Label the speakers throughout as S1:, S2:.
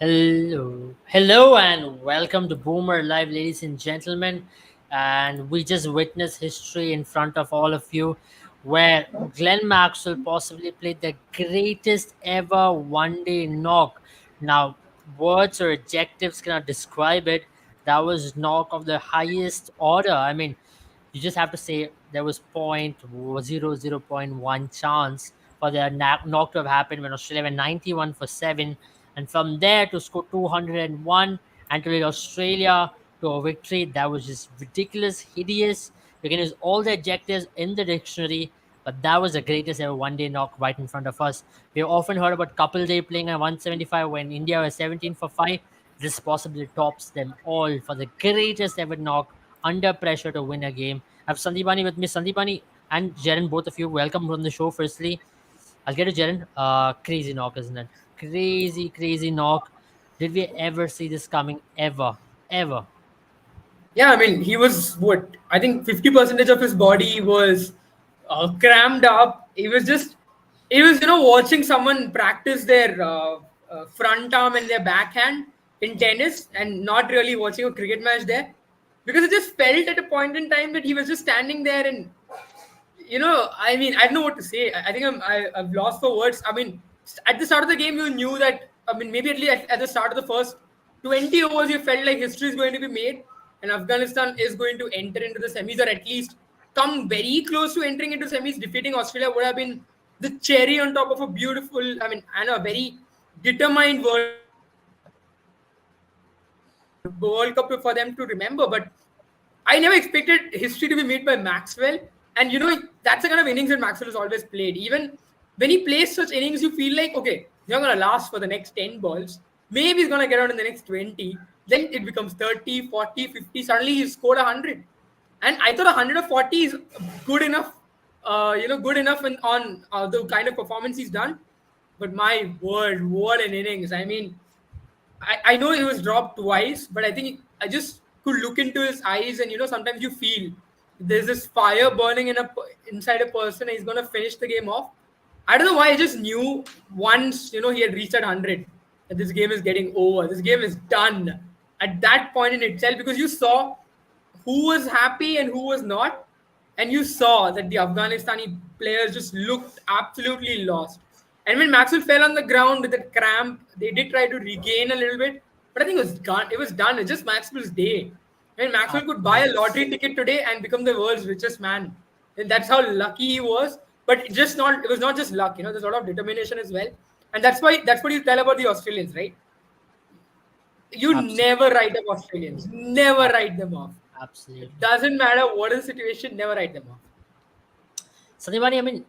S1: Hello, and welcome to Boomer Live, ladies and gentlemen. And we just witnessed history in front of all of you, where Glenn Maxwell possibly played the greatest ever one-day knock. Now, words or adjectives cannot describe it. That was knock of the highest order. I mean, you just have to say there was 0.00.1 chance for the knock to have happened when Australia went 91 for 7, and from there to score 201 and to lead Australia to a victory, that was just ridiculous, hideous. You can use all the adjectives in the dictionary, but that was the greatest ever one-day knock right in front of us. We've often heard about Couple Day playing at 175 when India was 17 for 5. This possibly tops them all for the greatest ever knock under pressure to win a game. I have Sandipani with me. Sandipani and Jaren, both of you, welcome from the show. Firstly, I'll get to Jaren. Crazy knock, isn't it? Crazy, crazy knock. Did we ever see this coming? Ever, ever.
S2: Yeah, I mean, he was what I think 50% of his body was crammed up. He was watching someone practice their front arm and their backhand in tennis, and not really watching a cricket match there, because it just felt at a point in time that he was just standing there and I mean, I don't know what to say. I think I've lost for words. I mean, at the start of the game, you knew that. I mean, maybe at least at the start of the first 20 overs, you felt like history is going to be made, and Afghanistan is going to enter into the semis, or at least come very close to entering into semis. Defeating Australia would have been the cherry on top of a beautiful, I mean, I know, a very determined World Cup for them to remember. But I never expected history to be made by Maxwell. And that's the kind of innings that Maxwell has always played. Even when he plays such innings, you feel like, okay, you're going to last for the next 10 balls. Maybe he's going to get out in the next 20. Then it becomes 30, 40, 50. Suddenly he's scored 100. And I thought 140 is good enough, good enough on the kind of performance he's done. But my word, what an innings. I mean, I know he was dropped twice, but I think I just could look into his eyes, and sometimes you feel there's this fire burning inside a person, and he's gonna finish the game off. I don't know why. I just knew once he had reached at 100 that this game is getting over. This game is done at that point in itself, because you saw who was happy and who was not, and you saw that the Afghanistani players just looked absolutely lost. And when Maxwell fell on the ground with a cramp, they did try to regain a little bit, but I think it was gone. It was done. It's just Maxwell's day. I mean, Maxwell could buy a lottery ticket today and become the world's richest man. And that's how lucky he was. But it was not just luck. There's a lot of determination as well. And that's what you tell about the Australians, right? You
S1: Absolutely.
S2: never write off Australians. Never write them off.
S1: Absolutely.
S2: It doesn't matter what is the situation. Never write them off.
S1: Sandipani, I mean,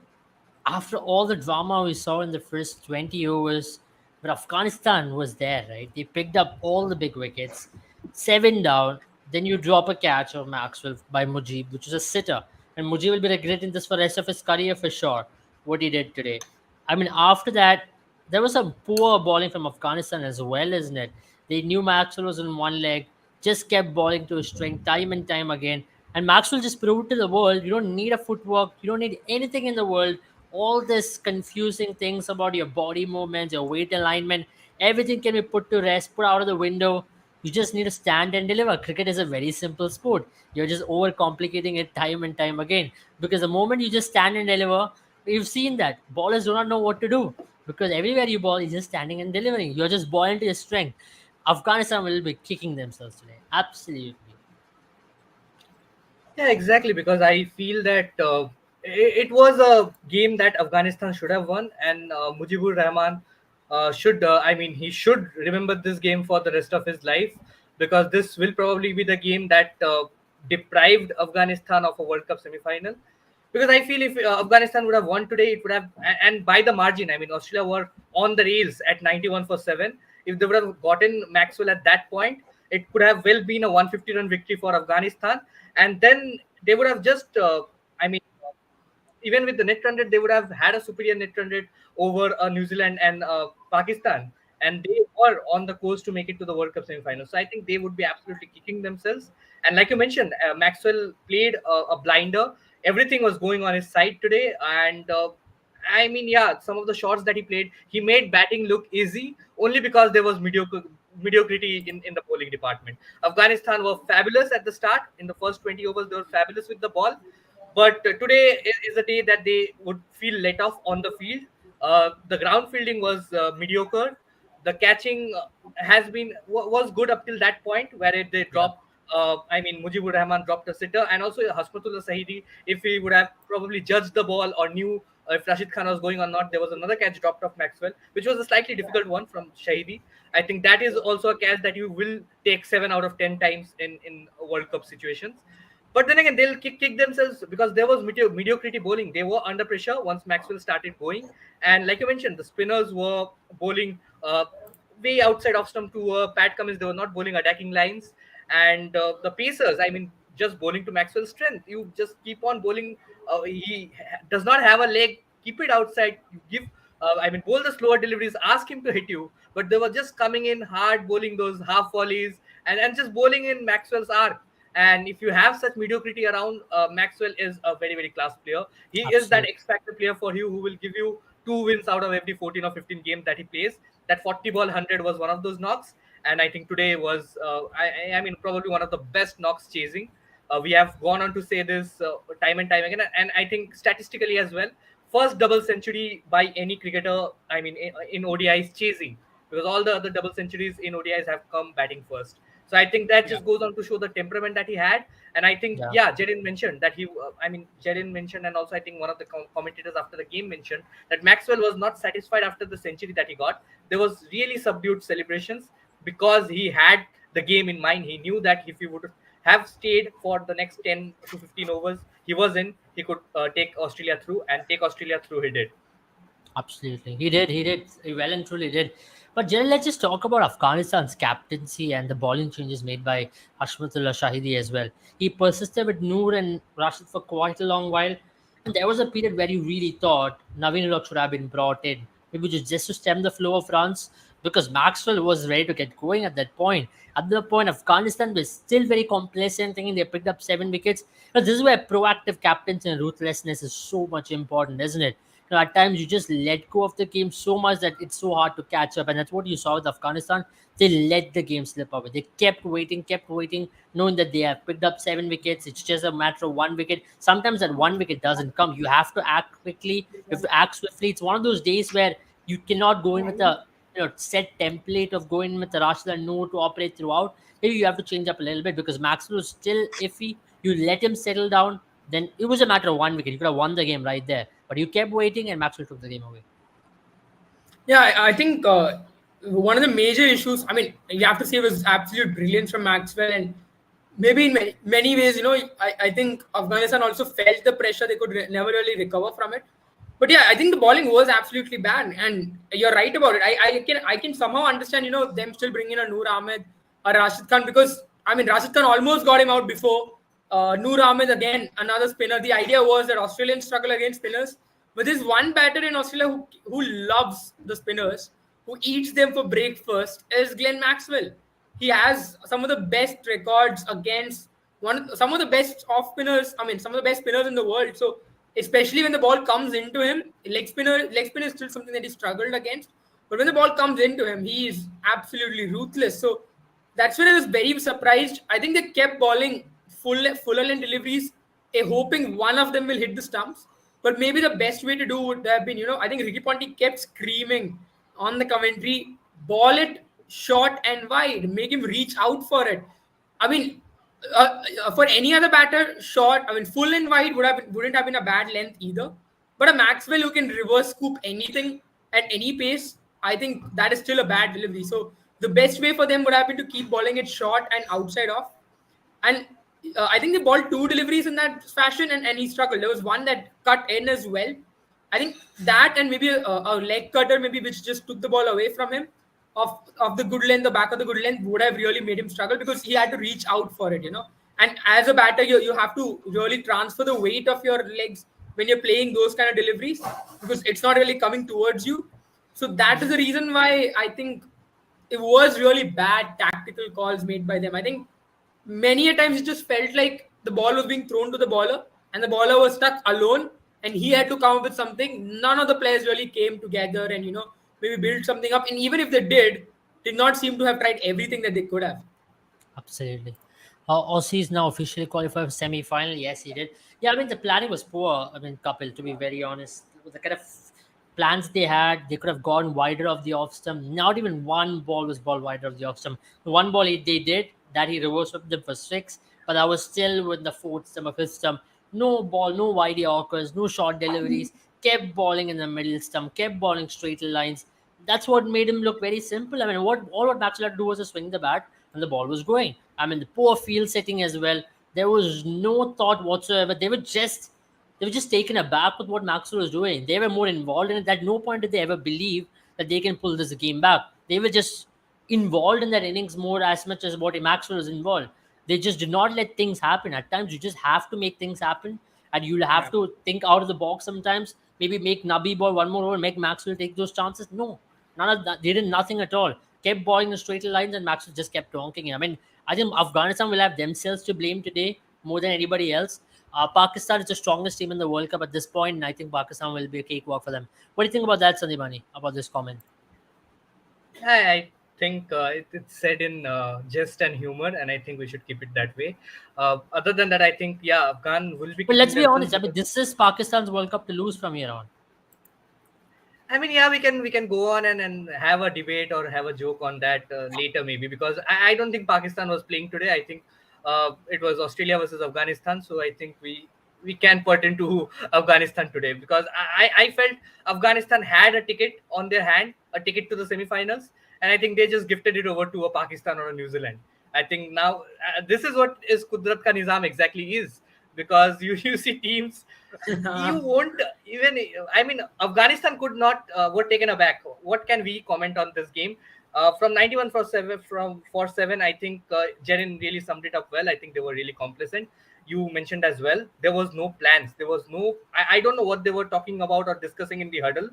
S1: after all the drama we saw in the first 20 overs, but Afghanistan was there, right? They picked up all the big wickets, 7 down. Then you drop a catch of Maxwell by Mujib, which is a sitter. And Mujib will be regretting this for the rest of his career for sure, what he did today. I mean, after that, there was some poor bowling from Afghanistan as well, isn't it? They knew Maxwell was on one leg, just kept bowling to his strength time and time again. And Maxwell just proved to the world you don't need a footwork, you don't need anything in the world. All this confusing things about your body movements, your weight alignment, everything can be put to rest, put out of the window. You just need to stand and deliver. Cricket is a very simple sport. You're just overcomplicating it time and time again. Because the moment you just stand and deliver, we've seen that bowlers do not know what to do, because everywhere you ball is just standing and delivering. You're just bowling to your strength. Afghanistan will be kicking themselves today. Absolutely.
S3: Yeah, exactly. Because I feel that it was a game that Afghanistan should have won, and Mujibur Rahman I mean, he should remember this game for the rest of his life, because this will probably be the game that deprived Afghanistan of a World Cup semi-final. Because I feel if Afghanistan would have won today, it would have, and by the margin, I mean, Australia were on the rails at 91 for 7. If they would have gotten Maxwell at that point, it could have well been a 150-run victory for Afghanistan. And then they would have just, I mean, even with the net run rate, they would have had a superior net run rate over New Zealand and Pakistan. And they were on the course to make it to the World Cup semi-final. So I think they would be absolutely kicking themselves. And like you mentioned, Maxwell played a blinder. Everything was going on his side today. And I mean, yeah, some of the shots that he played, he made batting look easy only because there was mediocrity in the bowling department. Afghanistan were fabulous at the start. In the first 20 overs, they were fabulous with the ball. But today is a day that they would feel let off on the field. The ground fielding was mediocre. The catching was good up till that point where they
S1: Yeah,
S3: dropped. I mean, Mujibur Rahman dropped a sitter, and also Hasmatullah Sahidi. If he would have probably judged the ball or knew if Rashid Khan was going or not, there was another catch dropped off Maxwell, which was a slightly difficult one from Shahidi. I think that is also a catch that you will take 7 out of 10 times in World Cup situations. But then again, they'll kick themselves because there was mediocrity bowling. They were under pressure once Maxwell started going. And like you mentioned, the spinners were bowling way outside off stump to Pat Cummins. They were not bowling attacking lines. And the pacers, I mean, just bowling to Maxwell's strength. You just keep on bowling. Does not have a leg. Keep it outside. You give, bowl the slower deliveries. Ask him to hit you. But they were just coming in hard, bowling those half volleys and just bowling in Maxwell's arc. And if you have such mediocrity around, Maxwell is a very, very class player. He is that
S1: absolutely.
S3: X factor player for you who will give you 2 wins out of every 14 or 15 games that he plays. That 40 ball 100 was one of those knocks. And I think today was, I mean, probably one of the best knocks chasing. We have gone on to say this time and time again. And I think statistically as well, first double century by any cricketer, I mean, in ODIs chasing, because all the other double centuries in ODIs have come batting first. So I think that
S1: Yeah,
S3: just goes on to show the temperament that he had. And I think,
S1: yeah.
S3: yeah, Jedin mentioned that Jedin mentioned, and also I think one of the commentators after the game mentioned that Maxwell was not satisfied after the century that he got. There was really subdued celebrations because he had the game in mind. He knew that if he would have stayed for the next 10 to 15 overs, he could take Australia through, and take Australia through he did.
S1: Absolutely. He did. He did. He well and truly did. But Jill, let's just talk about Afghanistan's captaincy and the bowling changes made by Hashmatullah Shahidi as well. He persisted with Noor and Rashid for quite a long while. And there was a period where you really thought Naveen Ullah should have been brought in, maybe just to stem the flow of runs, because Maxwell was ready to get going at that point. At the point, Afghanistan was still very complacent, thinking they picked up 7 wickets. But this is where proactive captaincy and ruthlessness is so much important, isn't it? At times you just let go of the game so much that it's so hard to catch up, and that's what you saw with Afghanistan. They let the game slip away. They kept waiting, knowing that they have picked up 7 wickets. It's just a matter of 1 wicket. Sometimes that 1 wicket doesn't come. You have to act quickly. You have to act swiftly. It's one of those days where you cannot go in with a set template of going with the Rashid and Noor to operate throughout. Maybe you have to change up a little bit because Maxwell was still iffy. You let him settle down, then it was a matter of 1 wicket. You could have won the game right there. But you kept waiting and Maxwell took the game away.
S2: Yeah, I think one of the major issues, I mean, you have to say was absolute brilliance from Maxwell. And maybe in many ways, I think Afghanistan also felt the pressure. They could never really recover from it. But yeah, I think the bowling was absolutely bad. And you're right about it. I can somehow understand, them still bringing in a Noor Ahmed or Rashid Khan because, I mean, Rashid Khan almost got him out before. Noor Ahmed, again, another spinner. The idea was that Australians struggle against spinners. But there's one batter in Australia who loves the spinners, who eats them for breakfast, is Glenn Maxwell. He has some of the best records against some of the best off spinners. I mean, some of the best spinners in the world. So, especially when the ball comes into him, leg spinner is still something that he struggled against. But when the ball comes into him, he is absolutely ruthless. So, that's when I was very surprised. I think they kept bowling full length deliveries, hoping one of them will hit the stumps. But maybe the best way to do would have been, I think Ricky Ponti kept screaming on the commentary, ball it short and wide, make him reach out for it. I mean, for any other batter, short, I mean, full and wide wouldn't have been a bad length either. But a Maxwell who can reverse scoop anything at any pace, I think that is still a bad delivery. So the best way for them would have been to keep bowling it short and outside off. And I think they balled 2 deliveries in that fashion, and he struggled. There was one that cut in as well. I think that and maybe a leg cutter, maybe which just took the ball away from him of the good length, the back of the good length would have really made him struggle because he had to reach out for it. And as a batter, you have to really transfer the weight of your legs when you're playing those kind of deliveries because it's not really coming towards you. So that is the reason why I think it was really bad tactical calls made by them. I think many a times it just felt like the ball was being thrown to the bowler and the bowler was stuck alone and he had to come up with something. None of the players really came together and maybe build something up. And even if they did not seem to have tried everything that they could have.
S1: Absolutely. Aussies now officially qualified for semi-final. Yes, he did. Yeah, I mean the planning was poor. I mean, Kapil, to be very honest, the kind of plans they had, they could have gone wider of the off stump. Not even one ball was ball wider of the off stump. The one ball they did that he reversed up them for six, but that was still with the fourth stump or fifth stump. No ball, no wide Yorkers, no short deliveries. Kept balling in the middle stump, kept balling straight lines. That's what made him look very simple. I mean, what Maxwell had to do was to swing the bat and the ball was going. I mean, the poor field setting as well. There was no thought whatsoever. They were just taken aback with what Maxwell was doing. They were more involved in it. At no point did they ever believe that they can pull this game back. They were just involved in that innings more as much as what Maxwell was involved. They just did not let things happen. At times, you just have to make things happen, and you'll have
S2: Yeah.
S1: to think out of the box sometimes. Maybe make Nabi ball one more over, make Maxwell take those chances. No, none of that. They did nothing at all. Kept balling the straight lines, and Maxwell just kept donking it. I mean, I think Afghanistan will have themselves to blame today more than anybody else. Pakistan is the strongest team in the World Cup at this point, and I think Pakistan will be a cakewalk for them. What do you think about that, Sandipani, about this comment?
S3: I think it's said in jest and humor, and I think we should keep it that way. Other than that, I think Afghan will be
S1: But
S3: kicking
S1: let's be
S3: themselves
S1: honest. I mean,
S3: because
S1: this is Pakistan's World Cup to lose from here on.
S3: I mean, we can go on and have a debate or have a joke on that later maybe, because I don't think Pakistan was playing today. I think it was Australia versus Afghanistan. So I think we can pertain to Afghanistan today, because I felt Afghanistan had a ticket on their hand, a ticket to the semifinals, and I think they just gifted it over to a Pakistan or a New Zealand. I think now this is what is Kudrat ka Nizam exactly is, because you see teams you won't even. I mean, Afghanistan could not were taken aback. What can we comment on this game? From 91 for 7, from for 7, I think Jerin really summed it up well. I think they were really complacent. You mentioned as well, there was no plans. There was no. I don't know what they were talking about or discussing in the huddle.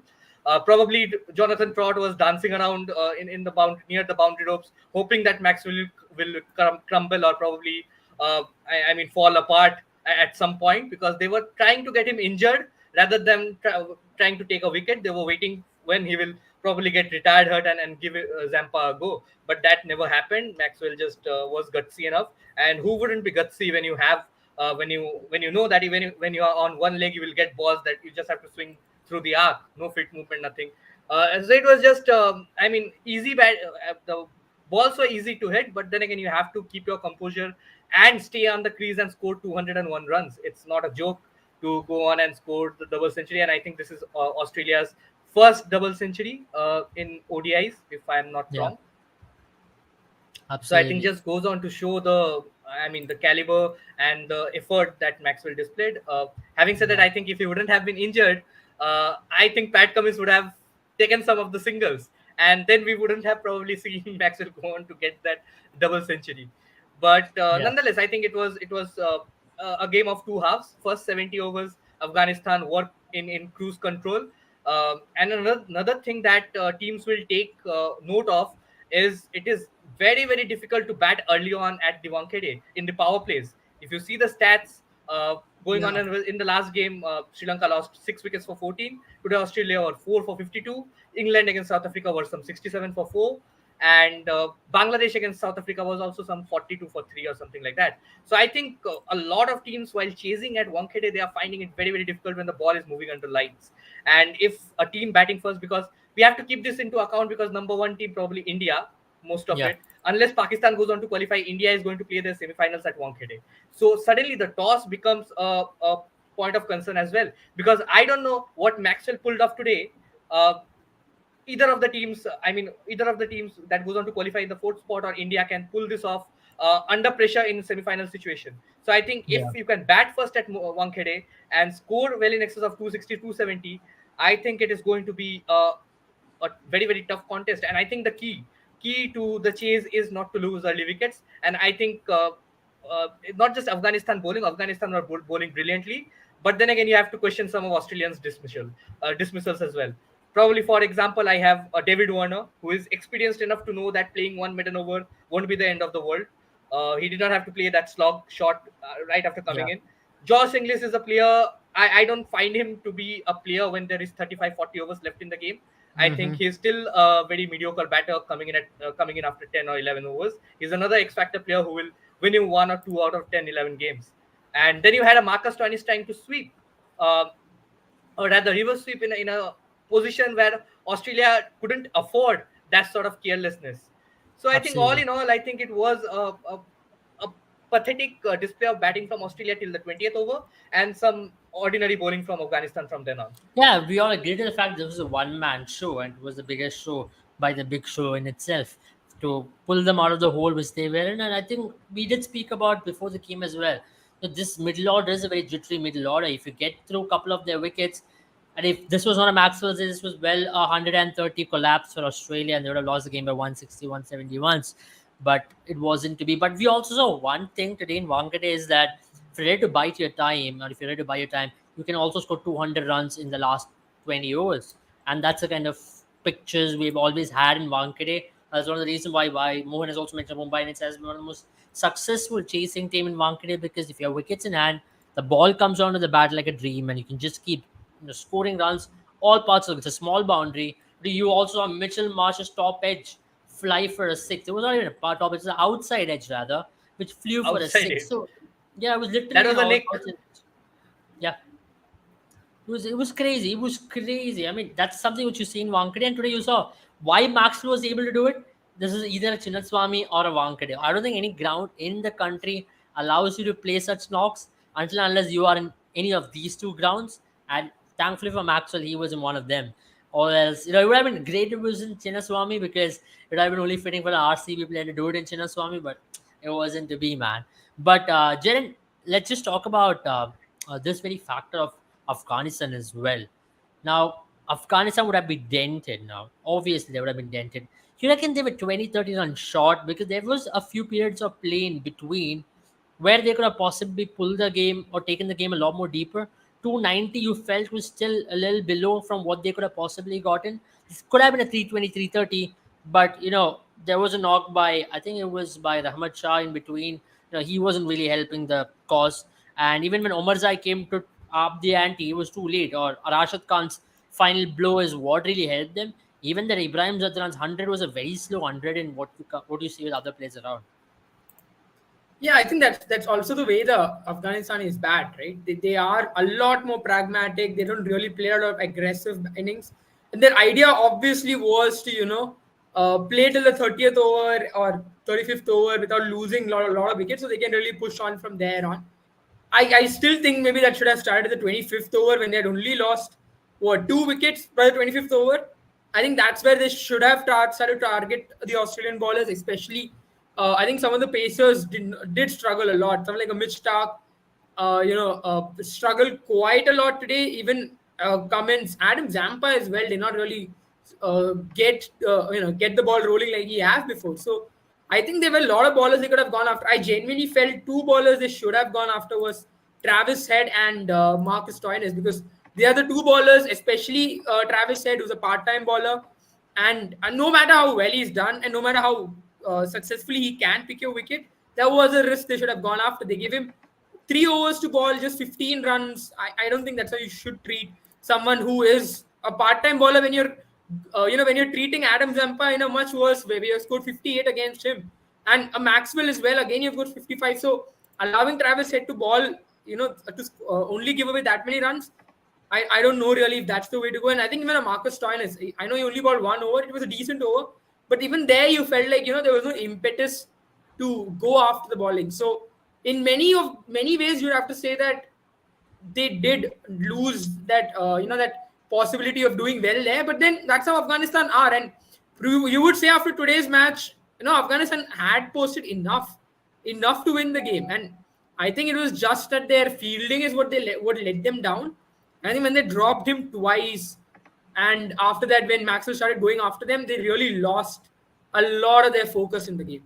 S3: Probably Jonathan Trott was dancing around in the near the boundary ropes, hoping that Max will crumble or probably I mean fall apart at some point, because they were trying to get him injured rather than trying to take a wicket. They were waiting when he will probably get retired hurt and give Zampa a go. But that never happened. Maxwell just was gutsy enough. And who wouldn't be gutsy when you have when you know that even when you are on one leg you will get balls that you just have to swing through the arc, no fit movement, nothing. So it was just I mean easy the balls were easy to hit, but then again you have to keep your composure and stay on the crease and score 201 runs. It's not a joke to go on and score the double century, and I think this is Australia's first double century in ODIs, if I'm not
S1: Yeah,
S3: wrong. So I think
S1: absolutely.
S3: just goes on to show I mean, the caliber and the effort that Maxwell displayed. Having said that,
S1: Yeah,
S3: I think if he wouldn't have been injured, I think Pat Cummins would have taken some of the singles, and then we wouldn't have probably seen Maxwell go on to get that double century. But
S1: yeah,
S3: nonetheless, I think it was a game of two halves. First 70 overs, Afghanistan were in cruise control. And another thing that teams will take note of is it is very very difficult to bat early on at the Wankhede in the power plays. If you see the stats going on
S2: Yeah.
S3: in the last game, Sri Lanka lost 6 wickets for 14. Today Australia were 4 for 52. England against South Africa were some 67 for 4, and Bangladesh against South Africa was also some 42 for 3 or something like that. So I think a lot of teams, while chasing at Wankhede, they are finding it very very difficult when the ball is moving under lights. And if a team batting first, because we have to keep this into account, because number one team probably India, most of
S1: yeah,
S3: it, unless Pakistan goes on to qualify, India is going to play their semi-finals at Wankhede. So suddenly the toss becomes a point of concern as well, because I don't know what Maxwell pulled off today. Uh, either of the teams that goes on to qualify in the fourth spot or India can pull this off under pressure in semi-final situation. So I think if
S1: yeah,
S3: you can bat first at Wankhede and score well in excess of 260, 270, I think it is going to be a very very tough contest. And I think the key to the chase is not to lose early wickets. And I think not just Afghanistan were bowling brilliantly, but then again you have to question some of Australians dismissals as well. Probably, for example, I have David Warner, who is experienced enough to know that playing one maiden over won't be the end of the world. He did not have to play that slog shot right after
S1: yeah,
S3: coming in. Josh Inglis is a player. I don't find him to be a player when there is 35, 40 overs left in the game. I think
S1: Mm-hmm.
S3: he's still a very mediocre batter coming in after 10 or 11 overs. He's another X factor player who will win you 1 or 2 out of 10, 11 games. And then you had a Marcus Stoinis trying to sweep, uh, or rather reverse sweep in a position where Australia couldn't afford that sort of carelessness. So I think all
S1: Absolutely.
S3: in all, I think it was a pathetic display of batting from Australia till the 20th over, and some ordinary bowling from Afghanistan from then on.
S1: Yeah, we all agreed to the fact this was a one-man show and it was the biggest show by the big show in itself to pull them out of the hole which they were in. And I think we did speak about before the game as well. So this middle order is a very jittery middle order. If you get through a couple of their wickets, and if this was not a Maxwell's, this was well 130 collapse for Australia and they would have lost the game by 160, 170 once. But it wasn't to be. But we also saw one thing today in Wankhede is that if you're ready to bite your time, or if you're ready to buy your time, you can also score 200 runs in the last 20 overs. And that's the kind of pictures we've always had in Wankhede. That's one of the reasons why Mohan has also mentioned Mumbai Indians as one of the most successful chasing team in Wankhede, because if you have wickets in hand, the ball comes onto the bat like a dream and you can just keep scoring runs all parts of it. It's a small boundary. You also have Mitchell Marsh's top edge fly for a six. It was not even a part top, it's the outside edge rather, which flew for a
S3: Outside
S1: six.
S3: it.
S1: So yeah, it was
S3: That
S1: literally
S3: was a nick.
S1: outside. Yeah, it was crazy. It was crazy. I mean, that's something which you see in Wankhede, and today you saw why Maxwell was able to do it. This is either a Chinnaswamy or a Wankhede. I don't think any ground in the country allows you to play such knocks until unless you are in any of these two grounds. And thankfully for Maxwell, he was in one of them. Or else, it would have been great if it was in Chinnaswamy because it would have been only fitting for the RCB player to do it in Chinnaswamy, but it wasn't to be, man. But Jaren, let's just talk about this very factor of Afghanistan as well. Now, Afghanistan would have been dented now. Obviously, they would have been dented. You reckon they were 20, 30 runs short because there was a few periods of play in between where they could have possibly pulled the game or taken the game a lot more deeper. 290 you felt was still a little below from what they could have possibly gotten. This could have been a 320, 330, but there was a knock by, I think it was by Rahmat Shah in between. He wasn't really helping the cause. And even when Omarzai came to up the ante, it was too late. Or Rashid Khan's final blow is what really helped them. Even that Ibrahim Zadran's 100 was a very slow 100 in what you see with other players around.
S2: Yeah, I think that's also the way the Afghanistan is bad, right? They are a lot more pragmatic. They don't really play a lot of aggressive innings. And their idea obviously was to, play till the 30th over or 35th over without losing a lot of wickets so they can really push on from there on. I still think maybe that should have started at the 25th over when they had only lost, what, 2 wickets by the 25th over. I think that's where they should have started to target the Australian bowlers, especially. I think some of the pacers did struggle a lot. Someone like a Mitch Stark, struggled quite a lot today. Even Cummins, Adam Zampa as well did not really get the ball rolling like he has before. So I think there were a lot of bowlers they could have gone after. I genuinely felt two bowlers they should have gone after was Travis Head and Marcus Stoinis, because they are the two bowlers, especially Travis Head, who's a part-time bowler, and no matter how well he's done and no matter how successfully he can pick your wicket, there was a risk they should have gone after. They gave him 3 overs to bowl just 15 runs. I don't think that's how you should treat someone who is a part-time bowler when you're treating Adam Zampa in a much worse way. We have scored 58 against him, and a Maxwell as well. Again, you've got 55. So allowing Travis Head to bowl, to only give away that many runs, I don't know really if that's the way to go. And I think even a Marcus Stoinis, I know he only bowled 1 over. It was a decent over, but even there you felt like there was no impetus to go after the bowling. So in many ways, you'd have to say that they did lose that possibility of doing well there. But then that's how Afghanistan are, and you would say after today's match, Afghanistan had posted enough to win the game, and I think it was just that their fielding is what let them down. I think when they dropped him twice, and after that when Maxwell started going after them, they really lost a lot of their focus in the game,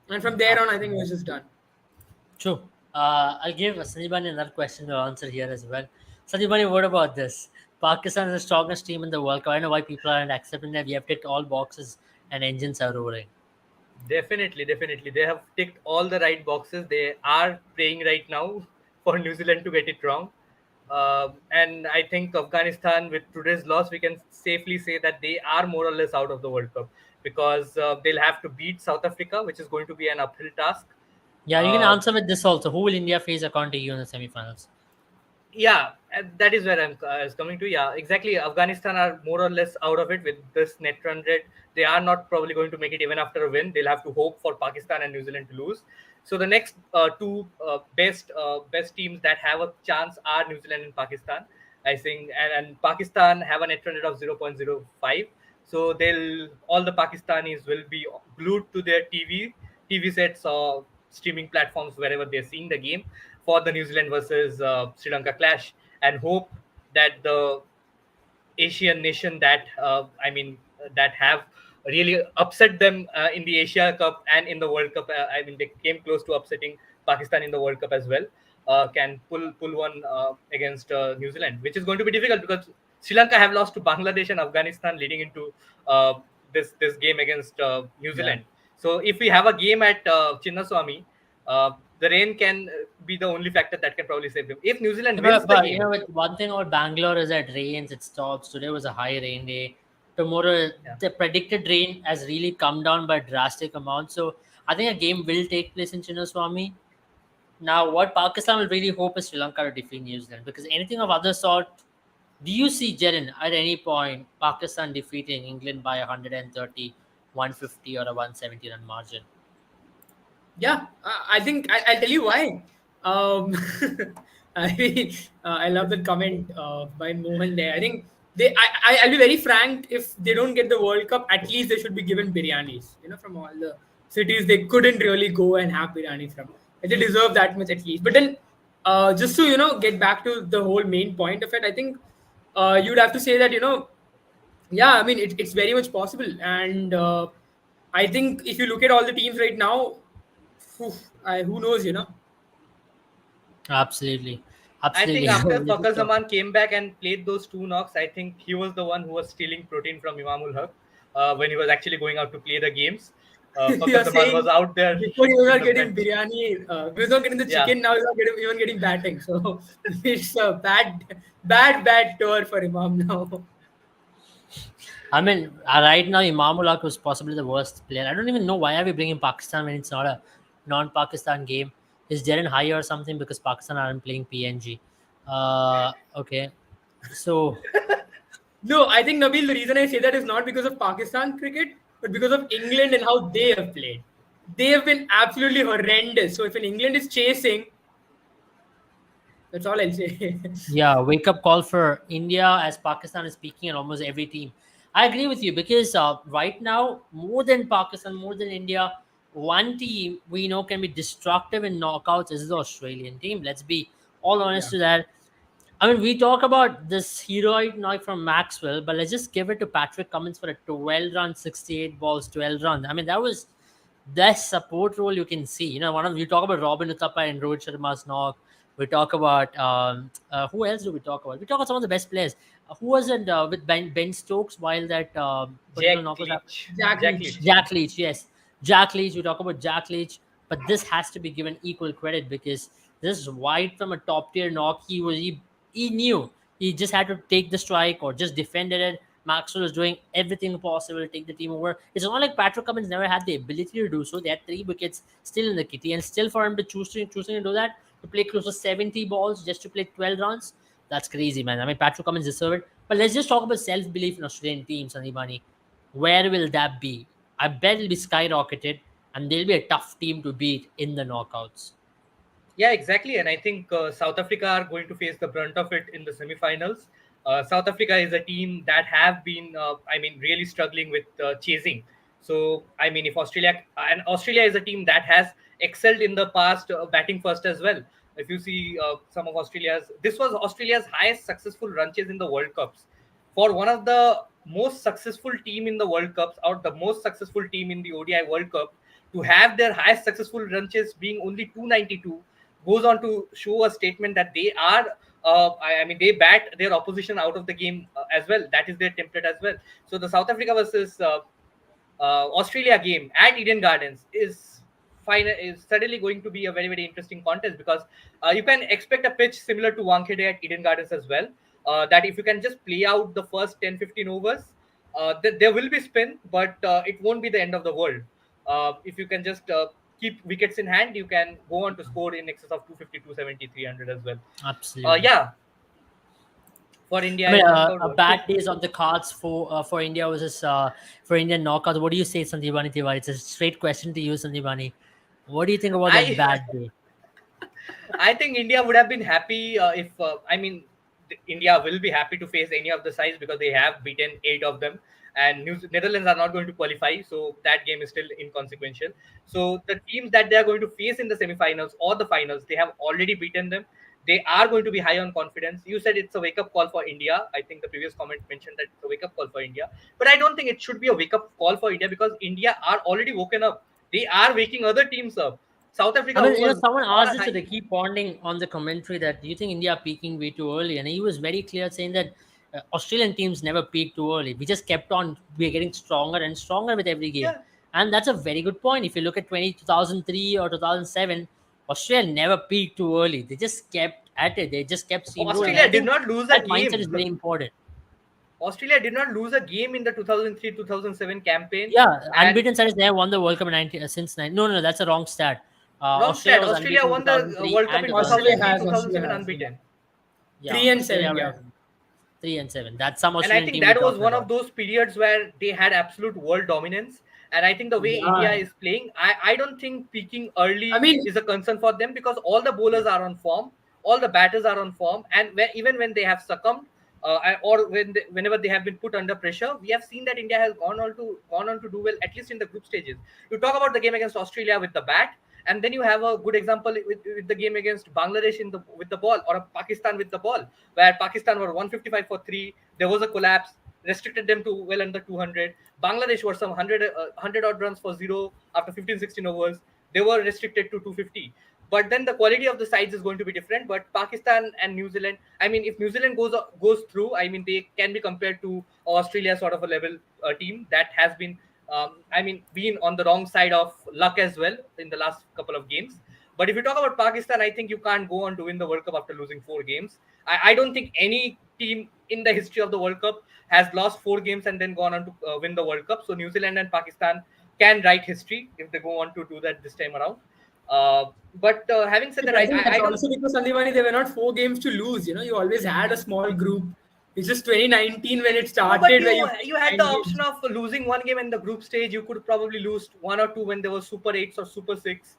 S2: and from there on, I think it was just done.
S1: True. I'll give Sanjibani another question to answer here as well. Sanjibani, what about this? Pakistan is the strongest team in the World Cup. I know why people aren't accepting that. We have ticked all boxes and engines are roaring.
S3: Definitely, definitely. They have ticked all the right boxes. They are praying right now for New Zealand to get it wrong. And I think Afghanistan, with today's loss, we can safely say that they are more or less out of the World Cup, because they'll have to beat South Africa, which is going to be an uphill task.
S1: Yeah, you can
S3: Uh,
S1: answer with this also. Who will India face according to you in the semifinals?
S3: yeah, that is where I was coming to. Yeah, exactly. Afghanistan are more or less out of it with this net run rate. They are not probably going to make it even after a win. They'll have to hope for Pakistan and New Zealand to lose. So the next two best teams that have a chance are New Zealand and Pakistan. I think, and Pakistan have a net run rate of 0.05. So they'll all the Pakistanis will be glued to their TV sets or streaming platforms wherever they're seeing the game for the New Zealand versus Sri Lanka clash, and hope that the Asian nation that have really upset them in the Asia Cup and in the World Cup. They came close to upsetting Pakistan in the World Cup as well. Can pull one against New Zealand, which is going to be difficult because Sri Lanka have lost to Bangladesh and Afghanistan leading into uh, this game against New
S1: Yeah.
S3: Zealand. So if we have a game at Chinnaswamy, the rain can be the only factor that can probably save them. If New Zealand wins the
S1: But you
S3: game,
S1: know, one thing about Bangalore is that rains, it stops. Today was a high rain day. Tomorrow,
S3: yeah.
S1: the predicted rain has really come down by drastic amount. So I think a game will take place in Chinnaswamy. Now, what Pakistan will really hope is Sri Lanka to defeat New Zealand, because anything of other sort, do you see, Jaren, at any point Pakistan defeating England by 130, 150, or a 170 run margin?
S2: Yeah, I think I'll tell you why. Um, I love that comment by Mohan there. I think I'll be very frank. If they don't get the World Cup, at least they should be given biryanis. From all the cities they couldn't really go and have biryani from. They deserve that much at least. But then, just to get back to the whole main point of it, I think you'd have to say that yeah, I mean it's very much possible, and I think if you look at all the teams right now, who knows.
S1: Absolutely.
S3: I think
S1: Absolutely.
S3: after
S1: This is
S3: Fakar
S1: so-
S3: Zaman came back and played those two knocks, I think he was the one who was stealing protein from Imamul Haq when he was actually going out to play the games. Fakar
S2: You're
S3: Zaman was
S2: saying
S3: out there
S2: before he was
S3: in
S2: not
S3: the
S2: getting
S3: bench.
S2: biryani, he was not getting the
S3: Yeah,
S2: chicken. Now he's not even getting batting. So it's a bad tour for Imam now.
S1: I mean, right now, Imamullah was possibly the worst player. I don't even know why are we bringing Pakistan when it's not a non-Pakistan game. Is Jaren high or something because Pakistan aren't playing PNG? Okay, so
S2: No, I think Nabil. The reason I say that is not because of Pakistan cricket, but because of England and how they have played. They have been absolutely horrendous. So if an England is chasing, that's all I'll say.
S1: yeah, wake up call for India as Pakistan is peaking in almost every team. I agree with you because right now, more than Pakistan, more than India, one team we know can be destructive in knockouts is the Australian team. Let's be all honest
S2: Yeah.
S1: to that. I mean, we talk about this heroic knock from Maxwell, but let's just give it to Patrick Cummins for a 12 run, 68 balls, 12 runs. I mean, that was the support role you can see. One of we talk about Robin Uthappa and Rohit Sharma's knock. We talk about who else do we talk about? We talk about some of the best players. Who was it with Ben Stokes while that particular
S3: Jack
S1: knock was happening?
S3: Leach.
S2: Jack
S3: Jack
S2: Leach.
S3: Leach.
S1: Jack Leach, yes. Jack Leach, we talk about Jack Leach, but this has to be given equal credit because this is wide from a top tier knock. He knew he just had to take the strike or just defended it. Maxwell was doing everything possible to take the team over. It's not like Patrick Cummins never had the ability to do so. They had 3 wickets still in the kitty, and still for him to choosing to do that, to play close to 70 balls just to play 12 runs, that's crazy, man. I mean, Patrick Cummins deserve it. But let's just talk about self belief in Australian teams, Sandeepani. Where will that be? I bet it'll be skyrocketed, and they'll be a tough team to beat in the knockouts.
S3: Yeah, exactly. And I think South Africa are going to face the brunt of it in the semifinals. South Africa is a team that have been, really struggling with chasing. So, I mean, if Australia is a team that has excelled in the past batting first as well. If you see some of this was Australia's highest successful run chase in the World Cups. For one of the most successful team in the World Cups, or the most successful team in the ODI World Cup, to have their highest successful run chase being only 292 goes on to show a statement that they are they bat their opposition out of the game as well. That is their template as well. So the South Africa versus Australia game at Eden Gardens is final is certainly going to be a very, very interesting contest, because you can expect a pitch similar to Wankhede at Eden Gardens as well. That if you can just play out the first 10-15 overs, there will be spin, but it won't be the end of the world. If you can just keep wickets in hand, you can go on to score in excess of 250, 270, 300 as well.
S1: Absolutely.
S3: Yeah, for India,
S1: I mean,
S3: it worked out
S1: a
S3: well.
S1: bad day is on the cards for India versus for Indian knockouts. What do you say, Sandeepani Tiwari? It's a straight question to you, Sandeepani. What do you think about that
S3: I
S1: bad day?
S3: I think India would have been happy if India will be happy to face any of the sides, because they have beaten 8 of them, and Netherlands are not going to qualify, so that game is still inconsequential. So the teams that they are going to face in the semifinals or the finals, they have already beaten them. They are going to be high on confidence. You said it's a wake up call for India. I think the previous comment mentioned that it's a wake up call for India, but I don't think it should be a wake up call for India, because India are already woken up. They are waking other teams up. South
S1: I
S3: Africa,
S1: mean,
S3: who was
S1: someone
S3: on
S1: asked
S3: a
S1: this to
S3: high.
S1: the key ponding on the commentary that do you think India are peaking way too early? And he was very clear saying that Australian teams never peak too early. We just kept on, we're getting stronger and stronger with every game.
S3: Yeah,
S1: And that's a very good point. If you look at 2003 or 2007, Australia never peaked too early. They just kept at it. They just kept steamrolling. And I
S3: Australia did
S1: think
S3: not lose a
S1: that mindset is
S3: game.
S1: very important.
S3: Australia did not lose a game in the 2003-2007 campaign.
S1: Yeah,
S3: And
S1: unbeaten side is they have won the World Cup in 19, since 9. No, that's a wrong stat.
S3: wrong
S1: Australia
S3: stat.
S1: was
S3: Australia
S1: unbeaten in
S3: won the
S1: 2003
S3: World Cup
S1: and
S3: in
S2: Australia
S3: 2003,
S2: has,
S1: 2007.
S2: Australia
S3: 2007
S2: has, yeah.
S3: unbeaten.
S1: Yeah,
S2: 3 and 7,
S1: Australia
S2: yeah.
S1: were 3-7. That's some
S3: And I
S1: Australian
S3: think
S1: team we're
S3: that was
S1: talking
S3: one of
S1: about.
S3: those periods where they had absolute world dominance. And I think the way India
S1: Yeah,
S3: is playing, I don't think peaking
S2: I
S3: early
S2: mean,
S3: is a concern for them, because all the bowlers are on form, all the batters are on form, and even when they have succumbed, or whenever they have been put under pressure, we have seen that India has gone on to do well, at least in the group stages. You talk about the game against Australia with the bat, and then you have a good example with the game against Bangladesh with the ball, or Pakistan with the ball, where Pakistan were 155 for 3. There was a collapse, restricted them to well under 200. Bangladesh were some 100 odd runs for 0 after 15-16 overs. They were restricted to 250. But then the quality of the sides is going to be different. But Pakistan and New Zealand, I mean, if New Zealand goes through, I mean, they can be compared to Australia sort of a level team that has been, been on the wrong side of luck as well in the last couple of games. But if you talk about Pakistan, I think you can't go on to win the World Cup after losing 4 games. I don't think any team in the history of the World Cup has lost 4 games and then gone on to win the World Cup. So New Zealand and Pakistan can write history if they go on to do that this time around. But having said
S2: but
S3: that,
S2: I think that's
S3: I don't.
S2: also because Sandivani, there were not 4 games to lose. You always had a small group. It's just 2019 when it
S3: No, but
S2: started where you
S3: you had the
S2: 9
S3: option
S2: games.
S3: of losing 1 game in the group stage. You could probably lose 1 or 2 when there was Super 8s or Super 6.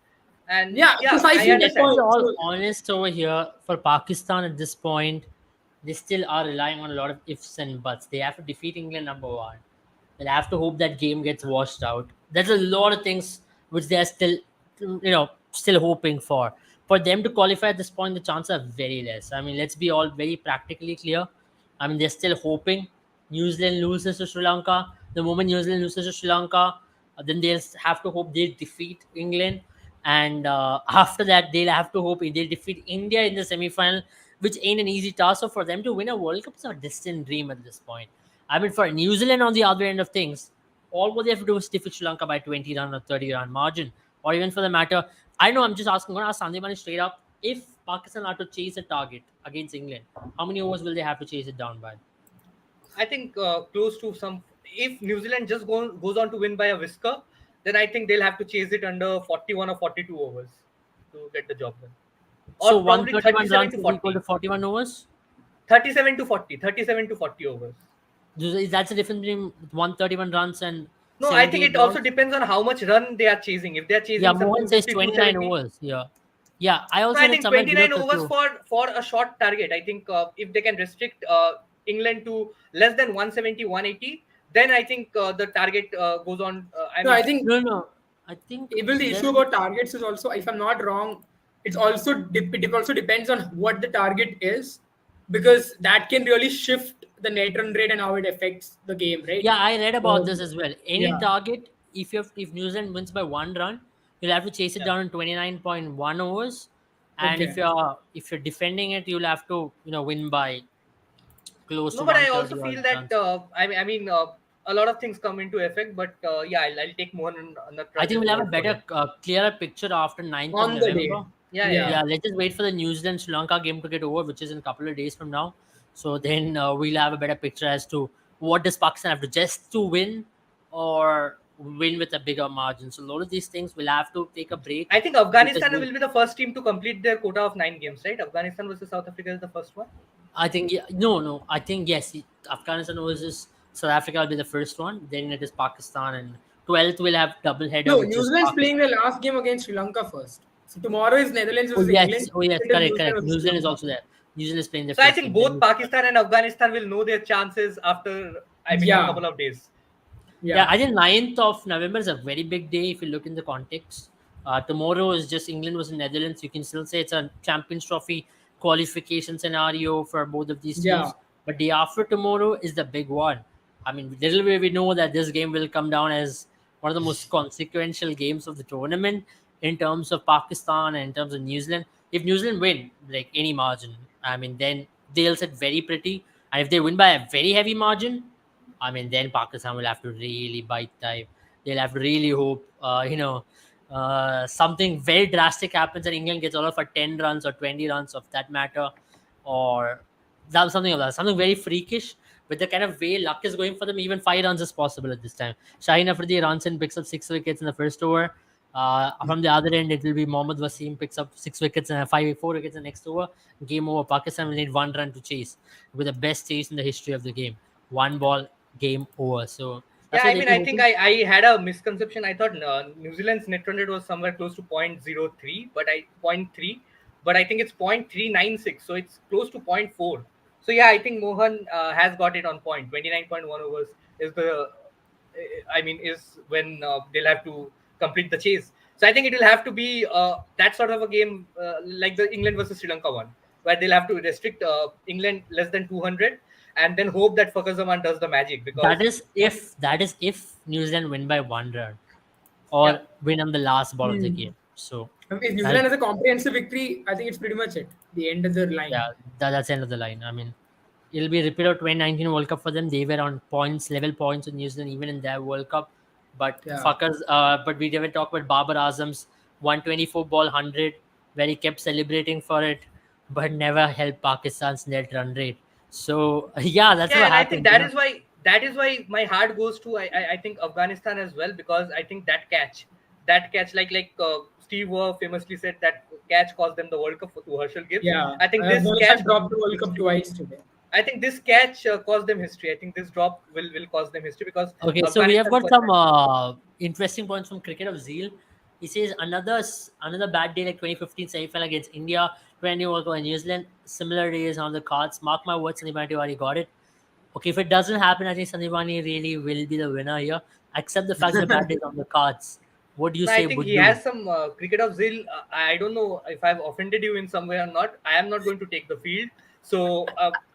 S3: And
S2: Yeah,
S3: yeah, I
S2: precisely that
S1: let's
S3: understand.
S1: be
S2: point.
S1: all
S2: So
S1: honest over here. For Pakistan at this point, they still are relying on a lot of ifs and buts. They have to defeat England number one. They'll have to hope that game gets washed out. There's a lot of things which they are still, still hoping for. For them to qualify at this point, the chances are very less. I mean, let's be all very practically clear. I mean, they're still hoping New Zealand loses to Sri Lanka. The moment New Zealand loses to Sri Lanka, then they'll have to hope they defeat England. And after that, they'll have to hope they'll defeat India in the semi-final, which ain't an easy task. So for them to win a World Cup is a distant dream at this point. I mean, for New Zealand on the other end of things, all what they have to do is defeat Sri Lanka by 20 run or 30 run margin, or even for the matter. I know I'm just asking, I'm going to ask Sandeep straight up. If Pakistan are to chase a target against England, how many overs will they have to chase it down by?
S3: I think close to some. If New Zealand just goes on to win by a whisker, then I think they'll have to chase it under 41 or 42 overs to get the job done,
S1: So
S3: or probably
S1: 131
S3: 37
S1: runs
S3: to
S1: is equal to
S3: 40,
S1: 41 overs.
S3: 37 to 40, 37 to 40 overs.
S1: That's the difference between 131 runs and
S3: No, I think
S1: 78
S3: it also
S1: balls.
S3: depends on how much run they are chasing. If they are
S1: Yeah,
S3: chasing some
S1: Mohan says
S3: 250,
S1: 29
S3: 270,
S1: overs. Yeah. Yeah, I
S3: no,
S1: also
S3: I
S1: read
S3: think
S1: somewhere below
S3: 29 overs
S1: 30.
S3: for a short target. I think if they can restrict England to less than 170, 180, then I think the target goes on.
S2: no, I think
S1: No, no. I think
S2: Abel, the issue
S1: there's
S2: about targets is also, if I'm not wrong, it also depends on what the target is, because that can really shift the net run rate and how it affects the game, right?
S1: Yeah, I read about
S2: So
S1: this as well. Any
S2: yeah,
S1: target, if New Zealand wins by 1 run, you'll have to chase it
S3: Yeah.
S1: down in 29.1 overs, and
S2: okay.
S1: if you're defending it, you'll have to win by close
S3: No,
S1: to
S3: but I also
S1: 130 odd
S3: feel that
S1: runs.
S3: a lot of things come into effect. But yeah, I'll take Mohan on the
S1: I think
S3: crutches
S1: we'll have a
S3: word for
S1: better,
S3: him.
S1: clearer picture after 9th of
S2: On the day.
S1: November.
S3: Yeah, yeah,
S2: Yeah.
S3: yeah.
S1: Yeah, let's just wait for the New Zealand Sri Lanka game to get over, which is in a couple of days from now. So then we'll have a better picture as to what does Pakistan have to just to win or win with a bigger margin. So a lot of these things we'll have to take a break
S3: I think
S1: because
S3: Afghanistan will be the first team to complete their quota of 9 games, right? Afghanistan versus South Africa is the first one.
S1: I think no, I think yes, Afghanistan versus South Africa will be the first one. Then it is Pakistan, and 12th we'll have double header,
S2: No,
S1: which
S2: New
S1: is
S2: Zealand's playing
S1: Pakistan.
S2: the last game against Sri Lanka first. So tomorrow is Netherlands
S1: Oh
S2: versus
S1: yes,
S2: England.
S1: oh yes,
S2: It is New
S1: correct,
S2: Zealand
S1: correct.
S2: versus
S1: New
S2: Sri
S1: Zealand is
S2: Lanka.
S1: also there. New Zealand is playing their
S3: So I
S1: first
S3: think
S1: game. Then
S3: both Pakistan and Afghanistan will know their chances after, I mean, a
S2: Yeah.
S3: couple of days.
S1: yeah,
S2: Yeah.
S1: I think 9th of November is a very big day if you look in the context. Tomorrow is just England versus Netherlands. You can still say it's a Champions Trophy qualification scenario for both of these
S2: Yeah.
S1: teams. But day after tomorrow is the big one. I mean, little way we know that this game will come down as one of the most consequential games of the tournament in terms of Pakistan and in terms of New Zealand. If New Zealand win like any margin, I mean, then they'll sit very pretty. And if they win by a very heavy margin, I mean, then Pakistan will have to really bite time. They'll have to really hope, something very drastic happens and England gets all of a 10 runs or 20 runs of that matter, or something of that, something very freakish. With the kind of way luck is going for them, even 5 runs is possible at this time. Shaheen Afridi runs and picks up 6 wickets in the first over. From the other end, it will be Mohammad Wasim picks up 6 wickets and 4 wickets in the next over. Game over. Pakistan will need 1 run to chase with the best chase in the history of the game. One ball, game over. So
S3: Yeah,
S1: that's what
S3: I
S1: they'll
S3: mean,
S1: be
S3: I think
S1: hoping.
S3: I had a misconception. I thought New Zealand's net run rate was somewhere close to 0.03, but I point 0.3, but I think it's 0.396, so it's close to point 0.4. So yeah, I think Mohan has got it on point. 29.1 overs is I mean, is when they'll have to complete the chase. So I think it will have to be that sort of a game like the England versus Sri Lanka one, where they'll have to restrict England less than 200 and then hope that Zaman does the magic because
S1: That is if New Zealand win by 1 run
S3: yeah.
S1: or win on the last ball of the
S2: Hmm.
S1: game. So
S2: If New
S1: that
S2: Zealand has a comprehensive victory, I think it's pretty much it. The end of the line.
S1: yeah, that's the end of the line. I mean, it'll be a repeat of 2019 World Cup for them. They were on points, level points with New Zealand even in their World Cup. But
S2: Yeah.
S1: fuckers, but we never talk about Babar Azam's 124 ball 100, where he kept celebrating for it, but never helped Pakistan's net run rate. So yeah, that's
S3: Yeah,
S1: what
S3: and I think
S1: happened.
S3: that is why my heart goes to I think Afghanistan as well, because I think that catch like Steve Waugh famously said, that catch cost them the World Cup to Herschel Gibbs.
S2: Yeah.
S3: I think this
S2: Afghanistan
S3: catch
S2: dropped the World Cup twice today.
S3: I think this catch cost them history. I think this drop will cost them history because
S1: Okay, so we have
S3: Afghanistan
S1: got
S3: first.
S1: some interesting points from Cricket of Zeal. He says another bad day like 2015 semi-final against India, 20 World Cup and New Zealand. Similar days on the cards. Mark my words, Sandeep Antiwari got it. Okay, if it doesn't happen, I think Sandeep really will be the winner here. Accept the fact that the bad days on the cards. What do you
S3: No, I
S1: say?
S3: think
S1: Would
S3: he
S1: you?
S3: has some cricket of zeal. I don't know if I've offended you in some way or not. I am not going to take the field. So